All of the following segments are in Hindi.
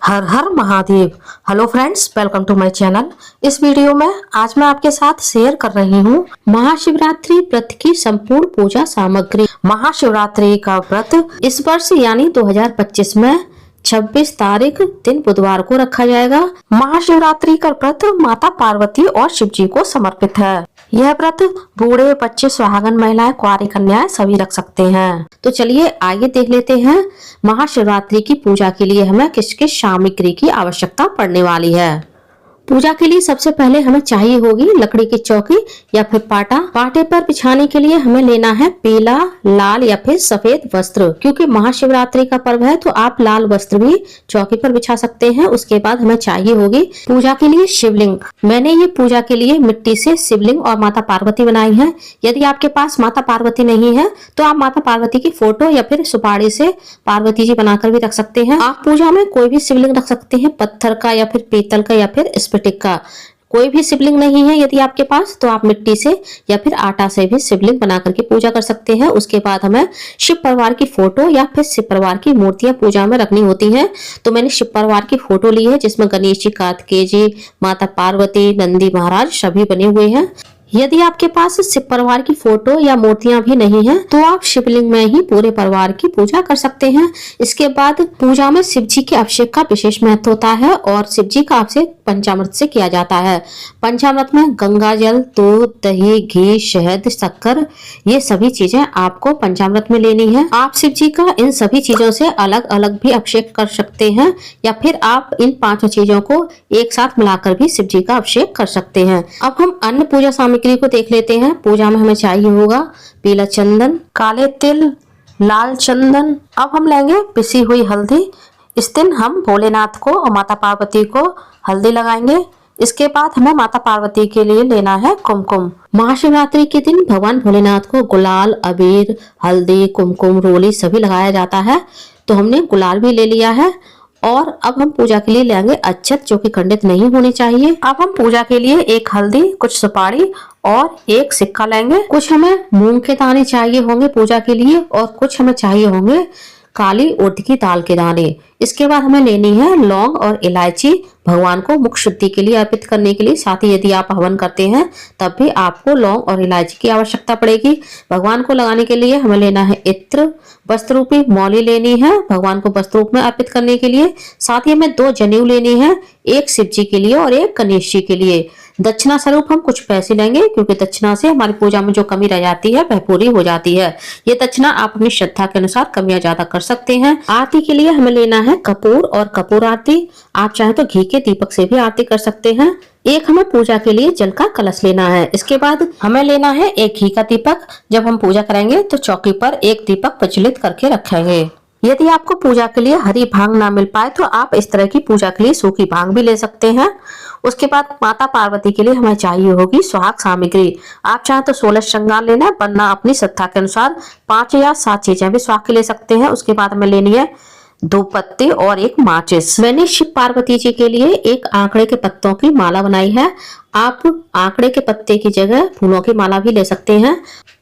हर हर Mahadev. Hello friends, welcome to my channel. इस वीडियो में आज मैं आपके साथ शेयर कर रही हूँ महाशिवरात्रि व्रत की संपूर्ण पूजा सामग्री। महाशिवरात्रि का व्रत इस वर्ष यानी 2025 में 26 तारीख दिन बुधवार को रखा जाएगा। महाशिवरात्रि का व्रत माता पार्वती और शिव जी को समर्पित है। यह व्रत बूढ़े, बच्चे, सुहागन महिलाएं, कुंवारी कन्याएं सभी रख सकते हैं। तो चलिए आगे देख लेते हैं महाशिवरात्रि की पूजा के लिए हमें किस किस सामग्री की आवश्यकता पड़ने वाली है। पूजा के लिए सबसे पहले हमें चाहिए होगी लकड़ी की चौकी या फिर पाटा। पाटे पर बिछाने के लिए हमें लेना है पीला, लाल या फिर सफेद वस्त्र। क्योंकि महाशिवरात्रि का पर्व है तो आप लाल वस्त्र भी चौकी पर बिछा सकते हैं। उसके बाद हमें चाहिए होगी पूजा के लिए शिवलिंग। मैंने ये पूजा के लिए मिट्टी से शिवलिंग और माता पार्वती बनाई है। यदि आपके पास माता पार्वती नहीं है तो आप माता पार्वती की फोटो या फिर सुपारी से पार्वती जी बनाकर भी रख सकते हैं। आप पूजा में कोई भी शिवलिंग रख सकते हैं, पत्थर का या फिर पीतल का या फिर स्फटिक का। कोई भी शिवलिंग नहीं है यदि आपके पास तो आप मिट्टी से या फिर आटा से भी शिवलिंग बना करके पूजा कर सकते हैं। उसके बाद हमें शिव परिवार की फोटो या फिर शिव परिवार की मूर्तियां पूजा में रखनी होती हैं। तो मैंने शिव परिवार की फोटो ली है जिसमें गणेश जी, कार्तिकेय जी, माता पार्वती, नंदी महाराज सभी बने हुए हैं। यदि आपके पास शिव परिवार की फोटो या मूर्तियां भी नहीं है तो आप शिवलिंग में ही पूरे परिवार की पूजा कर सकते हैं। इसके बाद पूजा में शिव जी के अभिषेक का विशेष महत्व होता है और शिव जी का अभिषेक पंचामृत से किया जाता है। पंचामृत में गंगा जल, दूध, दही, घी, शहद, शक्कर, ये सभी चीजें आपको पंचामृत में लेनी है। आप शिव जी का इन सभी चीजों से अलग अलग भी अभिषेक कर सकते हैं या फिर आप इन पांचों चीजों को एक साथ मिलाकर भी शिव जी का अभिषेक कर सकते हैं। अब हम अन्य पूजा सामग्री को देख लेते हैं। पूजा में हमें चाहिए होगा पीला चंदन, काले तिल, लाल चंदन। अब हम लेंगे पिसी हुई हल्दी। इस दिन हम भोलेनाथ को और माता पार्वती को हल्दी लगाएंगे। इसके बाद हमें माता पार्वती के लिए लेना है कुमकुम। महाशिवरात्रि के दिन भगवान भोलेनाथ को गुलाल, अबीर, हल्दी, कुमकुम, रोली सभी लगाया जाता है। तो हमने गुलाल भी ले लिया है। और अब हम पूजा के लिए लेंगे अक्षत जो कि खंडित नहीं होनी चाहिए। अब हम पूजा के लिए एक हल्दी, कुछ सुपारी और एक सिक्का लेंगे। कुछ हमें मूंग के दाने चाहिए होंगे पूजा के लिए और कुछ हमें चाहिए होंगे काली उड़द की दाल के दाने। इसके बाद हमें लेनी है लौंग और इलायची भगवान को मुख शुद्धि के लिए अर्पित करने के लिए। साथ ही यदि आप हवन करते हैं तब भी आपको लौंग और इलायची की आवश्यकता पड़ेगी। भगवान को लगाने के लिए हमें लेना है इत्र, वस्त्र रूपी मौली लेनी है भगवान को वस्त्र रूप में अर्पित करने के लिए। साथ ही हमें 2 जनेऊ लेनी है, एक शिव जी के लिए और एक गणेश जी के लिए। दक्षिणा स्वरूप हम कुछ पैसे लेंगे क्योंकि दक्षिणा से हमारी पूजा में जो कमी रह जाती है वह पूरी हो जाती है। ये दक्षिणा आप अपनी श्रद्धा के अनुसार कमियां ज्यादा कर सकते हैं। आरती के लिए हमें लेना है कपूर और कपूर आरती। आप चाहे तो घी के दीपक से भी आरती कर सकते हैं। एक हमें पूजा के लिए जल का कलश लेना है। इसके बाद हमें लेना है एक घी का दीपक। जब हम पूजा करेंगे तो चौकी पर एक दीपक प्रज्वलित करके रखेंगे। यदि आपको पूजा के लिए हरी भांग ना मिल पाए तो आप इस तरह की पूजा के लिए सूखी भांग भी ले सकते हैं। उसके बाद माता पार्वती के लिए हमें चाहिए होगी सुहाग सामग्री। आप चाहे तो 16 श्रृंगार लेना है, वरना अपनी श्रद्धा के अनुसार 5 या 7 चीजें भी सुहाग के ले सकते हैं। उसके बाद हमें लेनी है 2 पत्ते और एक माचिस। मैंने शिव पार्वती जी के लिए एक आंकड़े के पत्तों की माला बनाई है। आप आंकड़े के पत्ते की जगह फूलों की माला भी ले सकते हैं।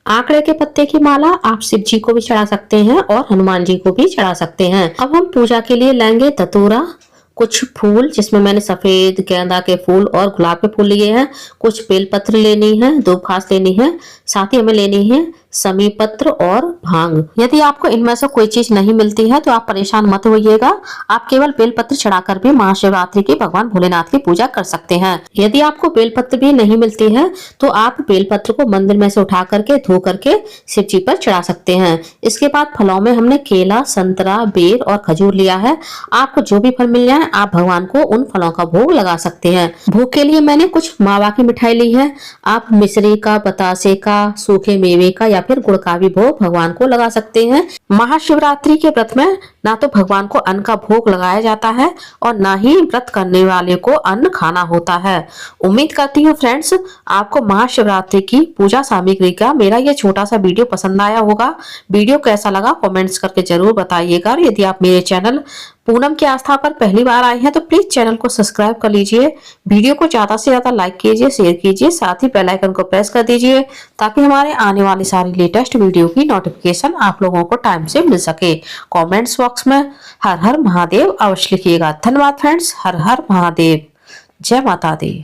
आंकड़े के पत्ते की माला आप शिव जी को भी चढ़ा सकते हैं और हनुमान जी को भी चढ़ा सकते हैं। अब हम पूजा के लिए लेंगे धतूरा, कुछ फूल जिसमें मैंने सफेद गेंदा के फूल और गुलाब के फूल लिए हैं, कुछ बेलपत्र लेनी है, 2 घास लेनी है। साथ ही हमें लेनी है समी पत्र और भांग। यदि आपको इनमें से कोई चीज नहीं मिलती है तो आप परेशान मत होइएगा। आप केवल बेलपत्र चढ़ाकर भी महाशिवरात्रि की भगवान भोलेनाथ की पूजा कर सकते हैं। यदि आपको बेलपत्र भी नहीं मिलती है तो आप बेलपत्र को मंदिर में से उठा करके धो करके शिव जी पर चढ़ा सकते हैं। इसके बाद फलों में हमने केला, संतरा, बेर और खजूर लिया है। आपको जो भी फल मिल जाए आप भगवान को उन फलों का भोग लगा सकते हैं। भोग के लिए मैंने कुछ मावा की मिठाई ली है। आप मिश्री का, बतासे का, सूखे मेवे का या फिर गुड़ का भी भोग भगवान को लगा सकते हैं। महाशिवरात्रि के व्रत में ना तो भगवान को अन्न का भोग लगाया जाता है और ना ही व्रत करने वाले को अन्न खाना होता है। उम्मीद करती हूँ फ्रेंड्स आपको महाशिवरात्रि की पूजा सामग्री का मेरा ये छोटा सा वीडियो पसंद आया होगा। वीडियो कैसा लगा कमेंट्स करके जरूर बताइएगा। यदि आप मेरे चैनल पूनम की आस्था पर पहली बार आए हैं तो प्लीज चैनल को सब्सक्राइब कर लीजिए, वीडियो को ज्यादा से ज्यादा लाइक कीजिए, शेयर कीजिए, साथ ही बेल आइकन को प्रेस कर दीजिए ताकि हमारे आने वाली सारी लेटेस्ट वीडियो की नोटिफिकेशन आप लोगों को टाइम से मिल सके। कमेंट्स बॉक्स में हर हर महादेव अवश्य लिखिएगा। धन्यवाद फ्रेंड्स। हर हर महादेव। जय माता दी।